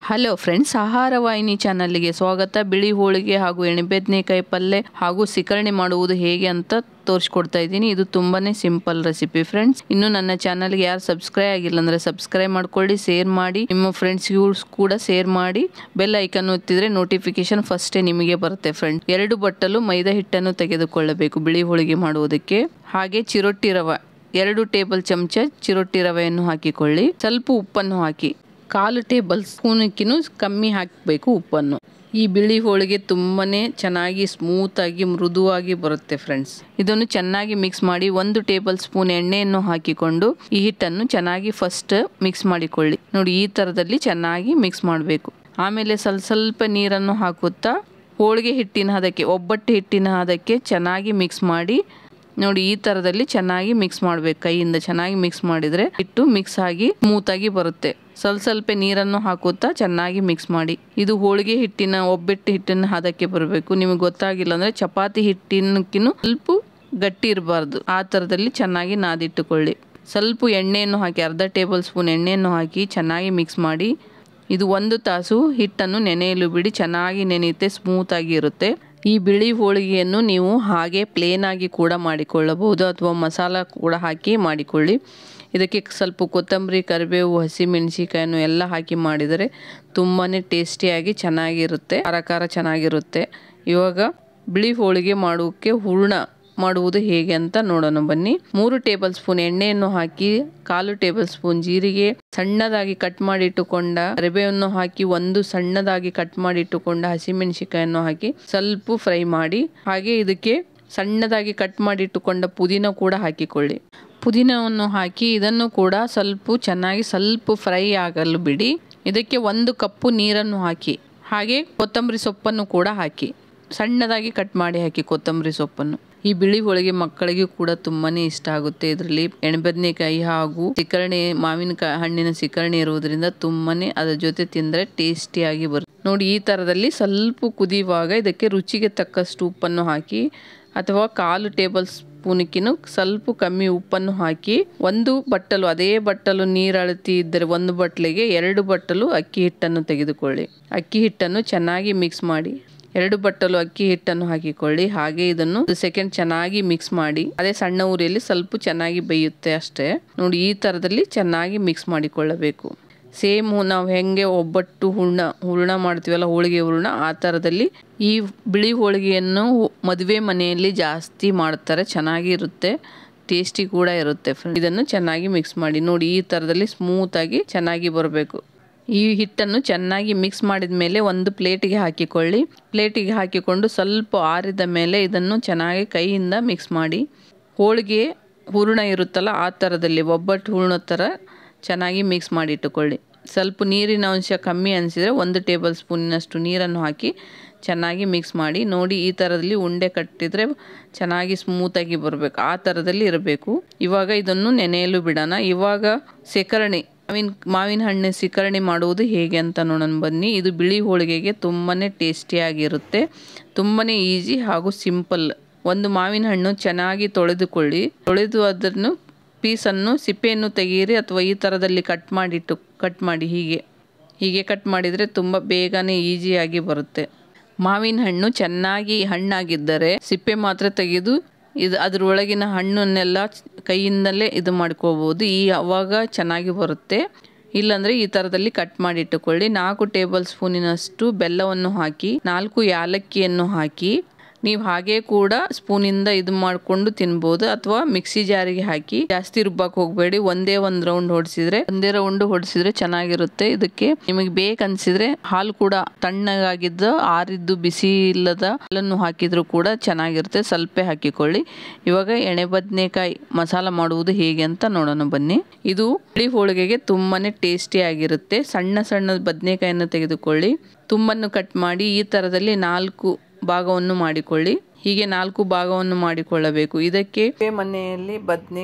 Hello friends, ಆಹಾರ ವಾಹಿನಿ ಚಾನಲ್ಗೆ ಸ್ವಾಗತ. ಬಿಳಿ ಹೋಳಿಗೆ ಹಾಗೂ ಎಣೆಬದನೆಕಾಯಿ ಪಲ್ಯ ಹಾಗೂ ಸಿಕರಣೆ ಮಾಡುವುದು ಹೇಗೆ ಅಂತ ತೋರಿಸ್ಕೊಡ್ತಾ ಇದ್ದೀನಿ. ಇದು ತುಂಬಾನೇ ಸಿಂಪಲ್ ರೆಸಿಪಿ ಫ್ರೆಂಡ್ಸ್. ಇನ್ನು ನನ್ನ ಚಾನಲ್ಗೆ ಯಾರು ಸಬ್ಸ್ಕ್ರೈಬ್ ಆಗಿಲ್ಲ ಅಂದ್ರೆ ಸಬ್ಸ್ಕ್ರೈಬ್ ಮಾಡ್ಕೊಳ್ಳಿ, ಶೇರ್ ಮಾಡಿ, ನಿಮ್ಮ ಫ್ರೆಂಡ್ಸ್ಗೂ ಕೂಡ ಶೇರ್ ಮಾಡಿ, ಬೆಲ್ ಐಕನ್ ಒತ್ತಿದ್ರೆ ನೋಟಿಫಿಕೇಶನ್ ಫಸ್ಟೇ ನಿಮಗೆ ಬರುತ್ತೆ ಫ್ರೆಂಡ್ಸ್. 2 ಬಟ್ಟಲು ಮೈದಾ ಹಿಟ್ಟನ್ನು ತೆಗೆದುಕೊಳ್ಳಬೇಕು ಬಿಳಿ ಹೋಳಿಗೆ ಮಾಡುವುದಕ್ಕೆ. ಹಾಗೆ ಚಿರೋಟಿ ರವೆ 2 ಟೇಬಲ್ ಚಮಚ ಚಿರೋಟಿ ರವೆಯನ್ನು ಹಾಕಿಕೊಳ್ಳಿ. ಸ್ವಲ್ಪ ಉಪ್ಪನ್ನು ಹಾಕಿ, 1/4 ಟೇಬಲ್ ಸ್ಪೂನ್ಕಿನ್ನೂ ಕಮ್ಮಿ ಹಾಕಬೇಕು ಉಪ್ಪನ್ನು. ಈ ಬಿಳಿ ಹೋಳಿಗೆ ತುಂಬಾನೇ ಚೆನ್ನಾಗಿ ಸ್ಮೂತ್ ಆಗಿ ಮೃದುವಾಗಿ ಬರುತ್ತೆ ಫ್ರೆಂಡ್ಸ್. ಇದನ್ನು ಚೆನ್ನಾಗಿ ಮಿಕ್ಸ್ ಮಾಡಿ 1 ಟೇಬಲ್ ಸ್ಪೂನ್ ಎಣ್ಣೆಯನ್ನು ಹಾಕಿಕೊಂಡು ಈ ಹಿಟ್ಟನ್ನು ಚೆನ್ನಾಗಿ ಫಸ್ಟ್ ಮಿಕ್ಸ್ ಮಾಡಿಕೊಳ್ಳಿ. ನೋಡಿ, ಈ ತರದಲ್ಲಿ ಚೆನ್ನಾಗಿ ಮಿಕ್ಸ್ ಮಾಡಬೇಕು. ಆಮೇಲೆ ಸ್ವಲ್ಪ ನೀರನ್ನು ಹಾಕುತ್ತಾ ಹೋಳಿಗೆ ಹಿಟ್ಟಿನ ಹದಕ್ಕೆ, ಒಬ್ಬಟ್ಟು ಹಿಟ್ಟಿನ ಹದಕ್ಕೆ ಚೆನ್ನಾಗಿ ಮಿಕ್ಸ್ ಮಾಡಿ. ನೋಡಿ, ಈ ತರದಲ್ಲಿ ಚೆನ್ನಾಗಿ ಮಿಕ್ಸ್ ಮಾಡಬೇಕು. ಕೈಯಿಂದ ಚೆನ್ನಾಗಿ ಮಿಕ್ಸ್ ಮಾಡಿದ್ರೆ ಹಿಟ್ಟು ಮಿಕ್ಸ್ ಆಗಿ ಸ್ಮೂತ್ ಆಗಿ ಬರುತ್ತೆ. ಸ್ವಲ್ಪ ನೀರನ್ನು ಹಾಕುತ್ತಾ ಚೆನ್ನಾಗಿ ಮಿಕ್ಸ್ ಮಾಡಿ. ಇದು ಹೋಳಿಗೆ ಹಿಟ್ಟಿನ, ಒಬ್ಬಟ್ಟು ಹಿಟ್ಟಿನ ಹದಕ್ಕೆ ಬರಬೇಕು. ನಿಮಗೆ ಗೊತ್ತಾಗಿಲ್ಲ ಅಂದ್ರೆ ಚಪಾತಿ ಹಿಟ್ಟಿನಕ್ಕಿನ್ನೂ ಸ್ವಲ್ಪ ಗಟ್ಟಿ ಇರಬಾರ್ದು, ಆ ತರದಲ್ಲಿ ಚೆನ್ನಾಗಿ ನಾದಿಟ್ಟುಕೊಳ್ಳಿ. ಸ್ವಲ್ಪ ಎಣ್ಣೆಯನ್ನು ಹಾಕಿ, 1/2 ಟೇಬಲ್ ಸ್ಪೂನ್ ಎಣ್ಣೆಯನ್ನು ಹಾಕಿ ಚೆನ್ನಾಗಿ ಮಿಕ್ಸ್ ಮಾಡಿ. ಇದು 1 ತಾಸು ಹಿಟ್ಟನ್ನು ನೆನೆಯಲು ಬಿಡಿ. ಚೆನ್ನಾಗಿ ನೆನೆಯುತ್ತೆ, ಸ್ಮೂತ್ ಆಗಿ ಇರುತ್ತೆ. ಈ ಬಿಳಿ ಹೋಳಿಗೆಯನ್ನು ನೀವು ಹಾಗೆ ಪ್ಲೇನ್ ಆಗಿ ಕೂಡ ಮಾಡಿಕೊಳ್ಳಬಹುದು, ಅಥವಾ ಮಸಾಲ ಕೂಡ ಹಾಕಿ ಮಾಡಿಕೊಳ್ಳಿ. ಇದಕ್ಕೆ ಸ್ವಲ್ಪ ಕೊತ್ತಂಬರಿ, ಕರಿಬೇವು, ಹಸಿಮೆಣಸಿಕಾಯನ್ನು ಎಲ್ಲ ಹಾಕಿ ಮಾಡಿದರೆ ತುಂಬಾ ಟೇಸ್ಟಿಯಾಗಿ ಚೆನ್ನಾಗಿರುತ್ತೆ, ಖಾರ ಚೆನ್ನಾಗಿರುತ್ತೆ. ಇವಾಗ ಬಿಳಿ ಹೋಳಿಗೆ ಮಾಡೋಕ್ಕೆ ಹೂರಣ ಮಾಡುವುದು ಹೇಗೆ ಅಂತ ನೋಡೋಣ ಬನ್ನಿ. 3 ಟೇಬಲ್ ಸ್ಪೂನ್ ಎಣ್ಣೆಯನ್ನು ಹಾಕಿ, 1/4 ಟೇಬಲ್ ಸ್ಪೂನ್ ಜೀರಿಗೆ, ಸಣ್ಣದಾಗಿ ಕಟ್ ಮಾಡಿ ಇಟ್ಟುಕೊಂಡ ಕರಿಬೇವನ್ನು ಹಾಕಿ, 1 ಸಣ್ಣದಾಗಿ ಕಟ್ ಮಾಡಿ ಇಟ್ಟುಕೊಂಡ ಹಸಿಮೆಣಸಿಕಾಯನ್ನು ಹಾಕಿ ಸ್ವಲ್ಪ ಫ್ರೈ ಮಾಡಿ. ಹಾಗೆ ಇದಕ್ಕೆ ಸಣ್ಣದಾಗಿ ಕಟ್ ಮಾಡಿ ಇಟ್ಟುಕೊಂಡ ಪುದೀನ ಕೂಡ ಹಾಕಿಕೊಳ್ಳಿ. ಪುದೀನವನ್ನು ಹಾಕಿ ಇದನ್ನು ಕೂಡ ಚೆನ್ನಾಗಿ ಫ್ರೈ ಆಗಲು ಬಿಡಿ. ಇದಕ್ಕೆ 1 ಕಪ್ಪು ನೀರನ್ನು ಹಾಕಿ, ಹಾಗೆ ಕೊತ್ತಂಬರಿ ಸೊಪ್ಪನ್ನು ಕೂಡ ಹಾಕಿ, ಸಣ್ಣದಾಗಿ ಕಟ್ ಮಾಡಿ ಹಾಕಿ ಕೊತ್ತಂಬರಿ ಸೊಪ್ಪನ್ನು. ಈ ಬಿಳಿ ಹೋಳಿಗೆ ಮಕ್ಕಳಿಗೆ ಕೂಡ ತುಂಬಾನೇ ಇಷ್ಟ ಆಗುತ್ತೆ. ಇದರಲ್ಲಿ ಎಣೆಬದನೆಕಾಯಿ ಹಾಗೂ ಸಿಕರಣೆ, ಮಾವಿನಕಾಯಿ ಹಣ್ಣಿನ ಸಿಕರಣೆ ಇರುವುದರಿಂದ ತುಂಬಾನೇ ಅದರ ಜೊತೆ ತಿಂದರೆ ಟೇಸ್ಟಿಯಾಗಿ ಬರುತ್ತೆ. ನೋಡಿ, ಈ ತರದಲ್ಲಿ ಸ್ವಲ್ಪ ಕುದಿಯುವಾಗ ಇದಕ್ಕೆ ರುಚಿಗೆ ತಕ್ಕಷ್ಟು ಉಪ್ಪನ್ನು ಹಾಕಿ, ಅಥವಾ 1/4 ಟೇಬಲ್ ಸ್ಪೂನ್ಕಿನ್ನೂ ಸ್ವಲ್ಪ ಕಮ್ಮಿ ಉಪ್ಪನ್ನು ಹಾಕಿ, 1 ಬಟ್ಟಲು, ಅದೇ ಬಟ್ಟಲು ನೀರು ಅಳತಿ ಇದ್ದರೆ 1 ಬಟ್ಟಲಿಗೆ 2 ಬಟ್ಟಲು ಅಕ್ಕಿ ಹಿಟ್ಟನ್ನು ತೆಗೆದುಕೊಳ್ಳಿ. ಅಕ್ಕಿ ಹಿಟ್ಟನ್ನು ಚೆನ್ನಾಗಿ ಮಿಕ್ಸ್ ಮಾಡಿ. 2 ಬಟ್ಟಲು ಅಕ್ಕಿ ಹಿಟ್ಟನ್ನು ಹಾಕಿಕೊಳ್ಳಿ. ಹಾಗೆ ಇದನ್ನು 1 ಸೆಕೆಂಡ್ ಚೆನ್ನಾಗಿ ಮಿಕ್ಸ್ ಮಾಡಿ. ಅದೇ ಸಣ್ಣ ಉರಿಯಲ್ಲಿ ಸ್ವಲ್ಪ ಚೆನ್ನಾಗಿ ಬೇಯುತ್ತೆ ಅಷ್ಟೇ. ನೋಡಿ, ಈ ತರದಲ್ಲಿ ಚೆನ್ನಾಗಿ ಮಿಕ್ಸ್ ಮಾಡಿಕೊಳ್ಳಬೇಕು. ಸೇಮ್ ನಾವು ಹೆಂಗೆ ಒಬ್ಬಟ್ಟು ಹೂರಣ ಮಾಡ್ತೀವಲ್ಲ, ಹೋಳಿಗೆ ಹೂರಣ, ಆ ಥರದಲ್ಲಿ ಈ ಬಿಳಿ ಹೋಳಿಗೆಯನ್ನು ಮದುವೆ ಮನೆಯಲ್ಲಿ ಜಾಸ್ತಿ ಮಾಡ್ತಾರೆ. ಚೆನ್ನಾಗಿರುತ್ತೆ, ಟೇಸ್ಟಿ ಕೂಡ ಇರುತ್ತೆ. ಇದನ್ನು ಚೆನ್ನಾಗಿ ಮಿಕ್ಸ್ ಮಾಡಿ. ನೋಡಿ, ಈ ಥರದಲ್ಲಿ ಸ್ಮೂತಾಗಿ ಚೆನ್ನಾಗಿ ಬರಬೇಕು. ಈ ಹಿಟ್ಟನ್ನು ಚೆನ್ನಾಗಿ ಮಿಕ್ಸ್ ಮಾಡಿದ ಮೇಲೆ 1 ಪ್ಲೇಟಿಗೆ ಹಾಕಿಕೊಳ್ಳಿ. ಪ್ಲೇಟಿಗೆ ಹಾಕಿಕೊಂಡು ಸ್ವಲ್ಪ ಆರಿದ ಮೇಲೆ ಇದನ್ನು ಚೆನ್ನಾಗಿ ಕೈಯಿಂದ ಮಿಕ್ಸ್ ಮಾಡಿ. ಹೋಳಿಗೆ ಹೂರಣ ಇರುತ್ತಲ್ಲ, ಆ ಥರದಲ್ಲಿ ಒಬ್ಬಟ್ಟು ಹೂರಣ ಥರ ಚೆನ್ನಾಗಿ ಮಿಕ್ಸ್ ಮಾಡಿ ಇಟ್ಟುಕೊಳ್ಳಿ. ಸ್ವಲ್ಪ ನೀರಿನ ಅಂಶ ಕಮ್ಮಿ ಅನಿಸಿದರೆ 1 ಟೇಬಲ್ ಸ್ಪೂನಿನಷ್ಟು ನೀರನ್ನು ಹಾಕಿ ಚೆನ್ನಾಗಿ ಮಿಕ್ಸ್ ಮಾಡಿ. ನೋಡಿ, ಈ ಥರದಲ್ಲಿ ಉಂಡೆ ಕಟ್ಟಿದರೆ ಚೆನ್ನಾಗಿ ಸ್ಮೂತಾಗಿ ಬರಬೇಕು, ಆ ಥರದಲ್ಲಿ ಇರಬೇಕು. ಇವಾಗ ಇದನ್ನು ನೆನೆಯಲು ಬಿಡೋಣ. ಇವಾಗ ಸಿಕರಣೆ, ಮಾವಿನ ಹಣ್ಣು ಸಿಕರಣೆ ಮಾಡುವುದು ಹೇಗೆ ಅಂತ ನೋಡೋಣ ಬನ್ನಿ. ಇದು ಬಿಳಿ ಹೋಳಿಗೆಗೆ ತುಂಬಾನೇ ಟೇಸ್ಟಿಯಾಗಿರುತ್ತೆ, ತುಂಬಾನೇ ಈಸಿ ಹಾಗೂ ಸಿಂಪಲ್. 1 ಮಾವಿನ ಹಣ್ಣು ಚೆನ್ನಾಗಿ ತೊಳೆದುಕೊಳ್ಳಿ. ತೊಳೆದು ಅದನ್ನು ಪೀಸನ್ನು, ಸಿಪ್ಪೆಯನ್ನು ತೆಗೀರಿ, ಅಥವಾ ಈ ಥರದಲ್ಲಿ ಕಟ್ ಮಾಡಿ ಹೀಗೆ ಕಟ್ ಮಾಡಿದರೆ ತುಂಬ ಬೇಗನೆ ಈಸಿಯಾಗಿ ಬರುತ್ತೆ. ಮಾವಿನ ಹಣ್ಣು ಚೆನ್ನಾಗಿ ಹಣ್ಣಾಗಿದ್ದರೆ ಸಿಪ್ಪೆ ಮಾತ್ರ ತೆಗೆದು ಅದರೊಳಗಿನ ಹಣ್ಣನ್ನೆಲ್ಲ ಕೈಯಿಂದಲೇ ಇದು ಮಾಡ್ಕೋಬೋದು. ಅವಾಗ ಚೆನ್ನಾಗಿ ಬರುತ್ತೆ. ಇಲ್ಲಾಂದರೆ ಈ ಥರದಲ್ಲಿ ಕಟ್ ಮಾಡಿ ಇಟ್ಟುಕೊಳ್ಳಿ. 4 ಟೇಬಲ್ ಸ್ಪೂನಿನಷ್ಟು ಬೆಲ್ಲವನ್ನು ಹಾಕಿ, 4 ಯಾಲಕ್ಕಿಯನ್ನು ಹಾಕಿ, ನೀವು ಹಾಗೆ ಕೂಡ ಸ್ಪೂನಿಂದ ಇದು ಮಾಡಿಕೊಂಡು ತಿನ್ಬೋದು, ಅಥವಾ ಮಿಕ್ಸಿ ಜಾರಿಗೆ ಹಾಕಿ. ಜಾಸ್ತಿ ರುಬ್ಬಕ್ಕೆ ಹೋಗಬೇಡಿ, ಒಂದೇ ರೌಂಡ್ ಹೊಡಿಸಿದ್ರೆ ಚೆನ್ನಾಗಿರುತ್ತೆ. ಇದಕ್ಕೆ ನಿಮಗೆ ಬೇಕನ್ಸಿದ್ರೆ ಹಾಲು ಕೂಡ ತಣ್ಣಗಾಗಿದ್ದ ಆರಿದ್ದು ಬಿಸಿ ಇಲ್ಲದ ಹಾಲನ್ನು ಹಾಕಿದ್ರು ಕೂಡ ಚೆನ್ನಾಗಿರುತ್ತೆ. ಸ್ವಲ್ಪ ಹಾಕಿಕೊಳ್ಳಿ. ಇವಾಗ ಎಣೆಬದನೆಕಾಯಿ ಮಸಾಲ ಮಾಡುವುದು ಹೇಗೆ ಅಂತ ನೋಡೋಣ ಬನ್ನಿ. ಇದು ಬಿಳಿ ಹೋಳಿಗೆಗೆ ತುಂಬಾನೇ ಟೇಸ್ಟಿ ಆಗಿರುತ್ತೆ. ಸಣ್ಣ ಬದನೆಕಾಯನ್ನು ತೆಗೆದುಕೊಳ್ಳಿ, ತುಂಬನ್ನು ಕಟ್ ಮಾಡಿ ಈ ಥರದಲ್ಲಿ 4 ಭಾಗವನ್ನು ಮಾಡಿಕೊಳ್ಳಿ. ಹೀಗೆ 4 ಭಾಗವನ್ನು ಮಾಡಿಕೊಳ್ಳಬೇಕು. ಇದಕ್ಕೆ ಮನೆಯಲ್ಲಿ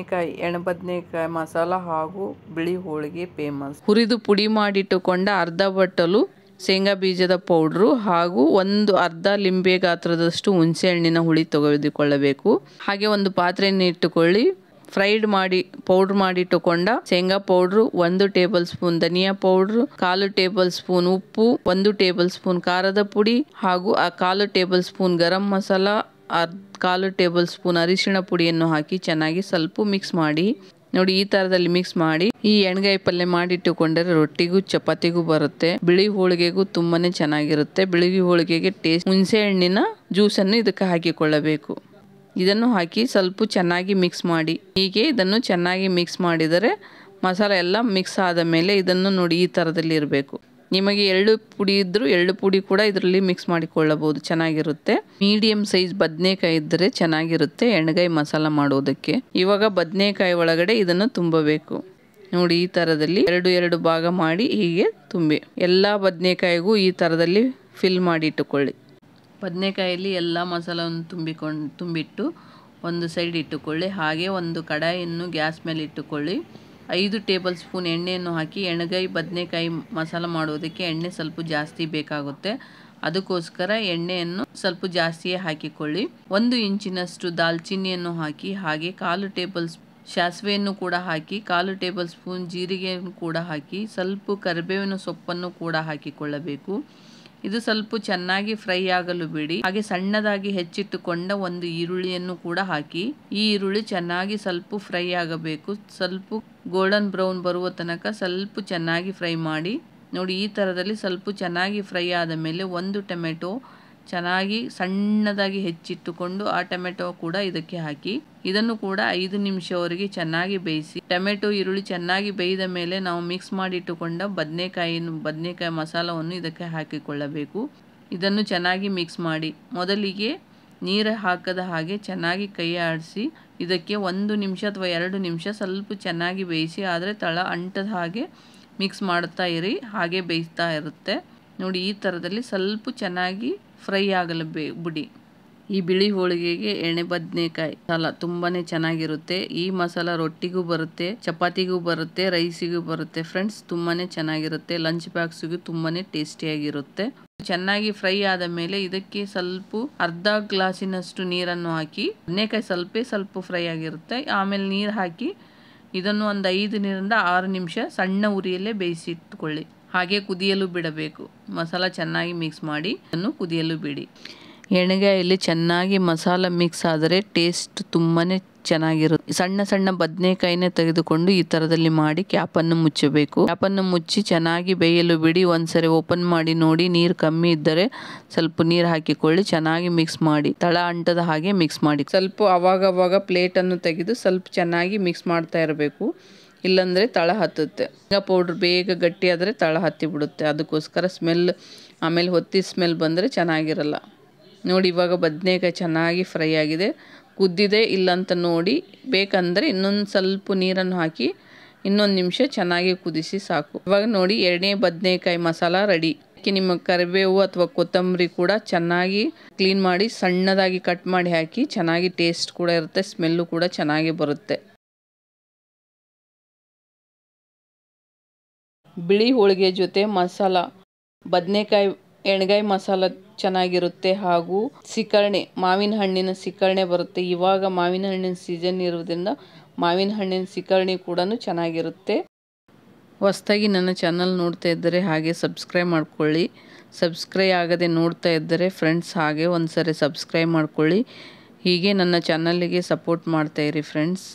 ಎಣೆಬದನೆಕಾಯಿ ಮಸಾಲ ಹಾಗೂ ಬಿಳಿ ಹೋಳಿಗೆ ಫೇಮಸ್. ಹುರಿದು ಪುಡಿ ಮಾಡಿಟ್ಟುಕೊಂಡ 1/2 ಬಟ್ಟಲು ಶೇಂಗಾ ಬೀಜದ ಪೌಡ್ರು ಹಾಗೂ 1/2 ಲಿಂಬೆ ಗಾತ್ರದಷ್ಟು ಹುಣಸೆ ಹಣ್ಣಿನ ಹುಳಿ ತೆಗೆದುಕೊಳ್ಳಬೇಕು. ಹಾಗೆ ಒಂದು ಪಾತ್ರೆಯನ್ನು ಇಟ್ಟುಕೊಳ್ಳಿ. ಫ್ರೈಡ್ ಮಾಡಿ ಪೌಡ್ರ್ ಮಾಡಿಟ್ಟುಕೊಂಡ ಶೇಂಗಾ ಪೌಡ್ರು 1 ಟೇಬಲ್ ಸ್ಪೂನ್, ಧನಿಯಾ ಪೌಡ್ರು 1/4 ಟೇಬಲ್ ಸ್ಪೂನ್, ಉಪ್ಪು 1 ಟೇಬಲ್ ಸ್ಪೂನ್, ಖಾರದ ಪುಡಿ ಹಾಗೂ 1/4 table spoon garam masala, 1/4 table spoon ಅರಿಶಿಣ ಪುಡಿಯನ್ನು ಹಾಕಿ ಚೆನ್ನಾಗಿ ಸ್ವಲ್ಪ ಮಿಕ್ಸ್ ಮಾಡಿ. ನೋಡಿ ಈ ತರದಲ್ಲಿ ಮಿಕ್ಸ್ ಮಾಡಿ ಈ ಎಣ್ಗಾಯಿ ಪಲ್ಯ ಮಾಡಿಟ್ಟುಕೊಂಡರೆ ರೊಟ್ಟಿಗೂ ಚಪಾತಿಗೂ ಬರುತ್ತೆ. ಬಿಳಿ ಹೋಳಿಗೆಗೂ ತುಂಬಾನೇ ಚೆನ್ನಾಗಿರುತ್ತೆ. ಬಿಳಿ ಹೋಳಿಗೆಗೆ ಟೇಸ್ಟ್ ಹುಣಸೆ ಹಣ್ಣಿನ ಜ್ಯೂಸನ್ನು ಇದಕ್ಕೆ ಹಾಕಿಕೊಳ್ಳಬೇಕು. ಇದನ್ನು ಹಾಕಿ ಸ್ವಲ್ಪ ಚೆನ್ನಾಗಿ ಮಿಕ್ಸ್ ಮಾಡಿ. ಹೀಗೆ ಇದನ್ನು ಚೆನ್ನಾಗಿ ಮಿಕ್ಸ್ ಮಾಡಿದರೆ ಮಸಾಲ ಎಲ್ಲ ಮಿಕ್ಸ್ ಆದ ಮೇಲೆ ಇದನ್ನು ನೋಡಿ ಈ ಥರದಲ್ಲಿ ಇರಬೇಕು. ನಿಮಗೆ ಎಳ್ಳು ಪುಡಿ ಇದ್ದರೂ ಎಳ್ಳು ಪುಡಿ ಕೂಡ ಇದರಲ್ಲಿ ಮಿಕ್ಸ್ ಮಾಡಿಕೊಳ್ಳಬಹುದು, ಚೆನ್ನಾಗಿರುತ್ತೆ. ಮೀಡಿಯಂ ಸೈಜ್ ಬದನೆಕಾಯಿ ಇದ್ದರೆ ಚೆನ್ನಾಗಿರುತ್ತೆ ಎಣ್ಗಾಯಿ ಮಸಾಲ ಮಾಡೋದಕ್ಕೆ. ಇವಾಗ ಬದನೆಕಾಯಿ ಒಳಗಡೆ ಇದನ್ನು ತುಂಬಬೇಕು. ನೋಡಿ ಈ ಥರದಲ್ಲಿ 2 ಭಾಗ ಮಾಡಿ ಹೀಗೆ ತುಂಬಿ ಎಲ್ಲ ಬದನೆಕಾಯಿಗೂ ಈ ಥರದಲ್ಲಿ ಫಿಲ್ ಮಾಡಿ ಇಟ್ಟುಕೊಳ್ಳಿ. ಬದನೆಕಾಯಲ್ಲಿ ಎಲ್ಲ ಮಸಾಲವನ್ನು ತುಂಬಿಟ್ಟು ಒಂದು ಸೈಡ್ ಇಟ್ಟುಕೊಳ್ಳಿ. ಹಾಗೆ ಒಂದು ಕಡಾಯಿಯನ್ನು ಗ್ಯಾಸ್ ಮೇಲೆ ಇಟ್ಟುಕೊಳ್ಳಿ. 5 ಟೇಬಲ್ ಸ್ಪೂನ್ ಎಣ್ಣೆಯನ್ನು ಹಾಕಿ. ಎಣ್ಗಾಯಿ ಬದನೆಕಾಯಿ ಮಸಾಲ ಮಾಡೋದಕ್ಕೆ ಎಣ್ಣೆ ಸ್ವಲ್ಪ ಜಾಸ್ತಿ ಬೇಕಾಗುತ್ತೆ, ಅದಕ್ಕೋಸ್ಕರ ಎಣ್ಣೆಯನ್ನು ಸ್ವಲ್ಪ ಜಾಸ್ತಿಯೇ ಹಾಕಿಕೊಳ್ಳಿ. 1 ಇಂಚಿನಷ್ಟು ದಾಲ್ಚಿನ್ನಿಯನ್ನು ಹಾಕಿ. ಹಾಗೆ 1/4 ಟೇಬಲ್ ಸಾಸಿವೆಯನ್ನು ಕೂಡ ಹಾಕಿ. 1/4 ಟೇಬಲ್ ಸ್ಪೂನ್ ಜೀರಿಗೆಯನ್ನು ಕೂಡ ಹಾಕಿ. ಸ್ವಲ್ಪ ಕರಿಬೇವಿನ ಸೊಪ್ಪನ್ನು ಕೂಡ ಹಾಕಿಕೊಳ್ಳಬೇಕು. ಇದು ಸ್ವಲ್ಪ ಚೆನ್ನಾಗಿ ಫ್ರೈ ಆಗಲು ಬಿಡಿ. ಹಾಗೆ ಸಣ್ಣದಾಗಿ ಹೆಚ್ಚಿಟ್ಟುಕೊಂಡ 1 ಈರುಳ್ಳಿಯನ್ನು ಕೂಡ ಹಾಕಿ. ಈ ಈರುಳ್ಳಿ ಚೆನ್ನಾಗಿ ಸ್ವಲ್ಪ ಫ್ರೈ ಆಗಬೇಕು. ಸ್ವಲ್ಪ ಗೋಲ್ಡನ್ ಬ್ರೌನ್ ಬರುವ ತನಕ ಸ್ವಲ್ಪ ಚೆನ್ನಾಗಿ ಫ್ರೈ ಮಾಡಿ. ನೋಡಿ ಈ ಥರದಲ್ಲಿ ಸ್ವಲ್ಪ ಚೆನ್ನಾಗಿ ಫ್ರೈ ಆದ ಮೇಲೆ 1 ಟೊಮೆಟೊ ಚೆನ್ನಾಗಿ ಸಣ್ಣದಾಗಿ ಹೆಚ್ಚಿಟ್ಟುಕೊಂಡು ಆ ಟೊಮೆಟೊ ಕೂಡ ಇದಕ್ಕೆ ಹಾಕಿ. ಇದನ್ನು ಕೂಡ 5 ನಿಮಿಷವರೆಗೆ ಚೆನ್ನಾಗಿ ಬೇಯಿಸಿ. ಟೊಮೆಟೊ ಈರುಳ್ಳಿ ಚೆನ್ನಾಗಿ ಬೇಯ್ದ ಮೇಲೆ ನಾವು ಮಿಕ್ಸ್ ಮಾಡಿಟ್ಟುಕೊಂಡ ಬದನೆಕಾಯಿ ಮಸಾಲವನ್ನು ಇದಕ್ಕೆ ಹಾಕಿಕೊಳ್ಳಬೇಕು. ಇದನ್ನು ಚೆನ್ನಾಗಿ ಮಿಕ್ಸ್ ಮಾಡಿ. ಮೊದಲಿಗೆ ನೀರು ಹಾಕದ ಹಾಗೆ ಚೆನ್ನಾಗಿ ಕೈ ಆಡಿಸಿ ಇದಕ್ಕೆ 1 ನಿಮಿಷ ಅಥವಾ 2 ನಿಮಿಷ ಸ್ವಲ್ಪ ಚೆನ್ನಾಗಿ ಬೇಯಿಸಿ. ಆದರೆ ತಳ ಅಂಟದ ಹಾಗೆ ಮಿಕ್ಸ್ ಮಾಡ್ತಾ ಇರಿ, ಹಾಗೆ ಬೇಯಿಸ್ತಾ ಇರುತ್ತೆ. ನೋಡಿ ಈ ಥರದಲ್ಲಿ ಸ್ವಲ್ಪ ಚೆನ್ನಾಗಿ ಫ್ರೈ ಆಗಲು ಬಿಡಿ. ಈ ಬಿಳಿ ಹೋಳಿಗೆಗೆ ಎಣ್ಣೆ ಬದನೆಕಾಯಿ ಮಸಾಲ ತುಂಬಾ ಚೆನ್ನಾಗಿರುತ್ತೆ. ಈ ಮಸಾಲ ರೊಟ್ಟಿಗೂ ಬರುತ್ತೆ, ಚಪಾತಿಗೂ ಬರುತ್ತೆ, ರೈಸಿಗೂ ಬರುತ್ತೆ ಫ್ರೆಂಡ್ಸ್. ತುಂಬಾ ಚೆನ್ನಾಗಿರುತ್ತೆ. ಲಂಚ್ ಬಾಕ್ಸಿಗೂ ತುಂಬಾ ಟೇಸ್ಟಿಯಾಗಿರುತ್ತೆ. ಚೆನ್ನಾಗಿ ಫ್ರೈ ಆದ ಮೇಲೆ ಇದಕ್ಕೆ ಸ್ವಲ್ಪ ಅರ್ಧ ಗ್ಲಾಸಿನಷ್ಟು ನೀರನ್ನು ಹಾಕಿ. ಬದನೆಕಾಯಿ ಸ್ವಲ್ಪ ಫ್ರೈ ಆಗಿರುತ್ತೆ. ಆಮೇಲೆ ನೀರು ಹಾಕಿ ಇದನ್ನು ಒಂದು 5 ನಿಮಿಷ ಸಣ್ಣ ಉರಿಯಲ್ಲೇ ಬೇಯಿಸಿ ಇಟ್ಕೊಳ್ಳಿ. ಹಾಗೆ ಕುದಿಯಲು ಬಿಡಬೇಕು. ಮಸಾಲ ಚೆನ್ನಾಗಿ ಮಿಕ್ಸ್ ಮಾಡಿ ಅದನ್ನು ಕುದಿಯಲು ಬಿಡಿ. ಎಣ್ಣೆಗಾಯಲ್ಲಿ ಚೆನ್ನಾಗಿ ಮಸಾಲ ಮಿಕ್ಸ್ ಆದರೆ ಟೇಸ್ಟ್ ತುಂಬಾ ಚೆನ್ನಾಗಿರುತ್ತೆ. ಸಣ್ಣ ಬದನೆಕಾಯಿನೇ ತೆಗೆದುಕೊಂಡು ಈ ಥರದಲ್ಲಿ ಮಾಡಿ ಕ್ಯಾಪನ್ನು ಮುಚ್ಚಬೇಕು. ಕ್ಯಾಪನ್ನು ಮುಚ್ಚಿ ಚೆನ್ನಾಗಿ ಬೇಯಲು ಬಿಡಿ. ಒಂದ್ಸರಿ ಓಪನ್ ಮಾಡಿ ನೋಡಿ. ನೀರು ಕಮ್ಮಿ ಇದ್ದರೆ ಸ್ವಲ್ಪ ನೀರು ಹಾಕಿಕೊಳ್ಳಿ. ಚೆನ್ನಾಗಿ ಮಿಕ್ಸ್ ಮಾಡಿ. ತಳ ಅಂಟದ ಹಾಗೆ ಮಿಕ್ಸ್ ಮಾಡಿ. ಸ್ವಲ್ಪ ಅವಾಗವಾಗ ಪ್ಲೇಟನ್ನು ತೆಗೆದು ಸ್ವಲ್ಪ ಚೆನ್ನಾಗಿ ಮಿಕ್ಸ್ ಮಾಡ್ತಾ ಇರಬೇಕು, ಇಲ್ಲಾಂದರೆ ತಳ ಹತ್ತುತ್ತೆ. ಶೇಂಗಾ ಪೌಡ್ರ್ ಬೇಗ ಗಟ್ಟಿ ಆದರೆ ತಳ ಹತ್ತಿ ಬಿಡುತ್ತೆ. ಅದಕ್ಕೋಸ್ಕರ ಸ್ಮೆಲ್ ಆಮೇಲೆ ಹೊತ್ತಿ ಸ್ಮೆಲ್ ಬಂದರೆ ಚೆನ್ನಾಗಿರಲ್ಲ. ನೋಡಿ ಇವಾಗ ಬದನೆಕಾಯಿ ಚೆನ್ನಾಗಿ ಫ್ರೈ ಆಗಿದೆ. ಕುದ್ದಿದೆ ಇಲ್ಲಂತ ನೋಡಿ. ಬೇಕಂದರೆ ಇನ್ನೊಂದು ಸ್ವಲ್ಪ ನೀರನ್ನು ಹಾಕಿ 1 ನಿಮಿಷ ಚೆನ್ನಾಗಿ ಕುದಿಸಿ ಸಾಕು. ಇವಾಗ ನೋಡಿ ಎಣ್ಣೆ ಬದನೆಕಾಯಿ ಮಸಾಲ ರೆಡಿ. ನಿಮ್ಮ ಕರಿಬೇವು ಅಥವಾ ಕೊತ್ತಂಬರಿ ಕೂಡ ಚೆನ್ನಾಗಿ ಕ್ಲೀನ್ ಮಾಡಿ ಸಣ್ಣದಾಗಿ ಕಟ್ ಮಾಡಿ ಹಾಕಿ. ಚೆನ್ನಾಗಿ ಟೇಸ್ಟ್ ಕೂಡ ಇರುತ್ತೆ, ಸ್ಮೆಲ್ಲು ಕೂಡ ಚೆನ್ನಾಗಿ ಬರುತ್ತೆ. ಬಿಳಿ ಹೋಳಿಗೆ ಜೊತೆ ಮಸಾಲ ಬದನೆಕಾಯಿ ಎಣ್ಗಾಯಿ ಮಸಾಲ ಚೆನ್ನಾಗಿರುತ್ತೆ. ಹಾಗೂ ಸಿಕರಣೆ, ಮಾವಿನ ಹಣ್ಣಿನ ಸಿಕರಣೆ ಬರುತ್ತೆ. ಇವಾಗ ಮಾವಿನ ಹಣ್ಣಿನ ಸೀಸನ್ ಇರೋದ್ರಿಂದ ಮಾವಿನ ಹಣ್ಣಿನ ಸಿಕರಣೆ ಕೂಡ ಚೆನ್ನಾಗಿರುತ್ತೆ. ಹೊಸದಾಗಿ ನನ್ನ ಚಾನಲ್ ನೋಡ್ತಾ ಇದ್ದರೆ ಹಾಗೆ ಸಬ್ಸ್ಕ್ರೈಬ್ ಮಾಡ್ಕೊಳ್ಳಿ. ಸಬ್ಸ್ಕ್ರೈಬ್ ಆಗದೆ ನೋಡ್ತಾ ಇದ್ದರೆ ಫ್ರೆಂಡ್ಸ್ ಹಾಗೆ ಒಂದ್ಸರಿ ಸಬ್ಸ್ಕ್ರೈಬ್ ಮಾಡ್ಕೊಳ್ಳಿ. ಹೀಗೆ ನನ್ನ ಚಾನಲ್ಗೆ ಸಪೋರ್ಟ್ ಮಾಡ್ತಾ ಇರಿ ಫ್ರೆಂಡ್ಸ್.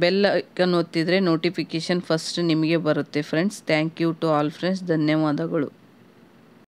ಬೆಲ್ ಐಕನ್ ಒತ್ತಿದರೆ ನೋಟಿಫಿಕೇಶನ್ ಫಸ್ಟ್ ನಿಮಗೆ ಬರುತ್ತೆ friends. Thank you to all friends. ಧನ್ಯವಾದಗಳು.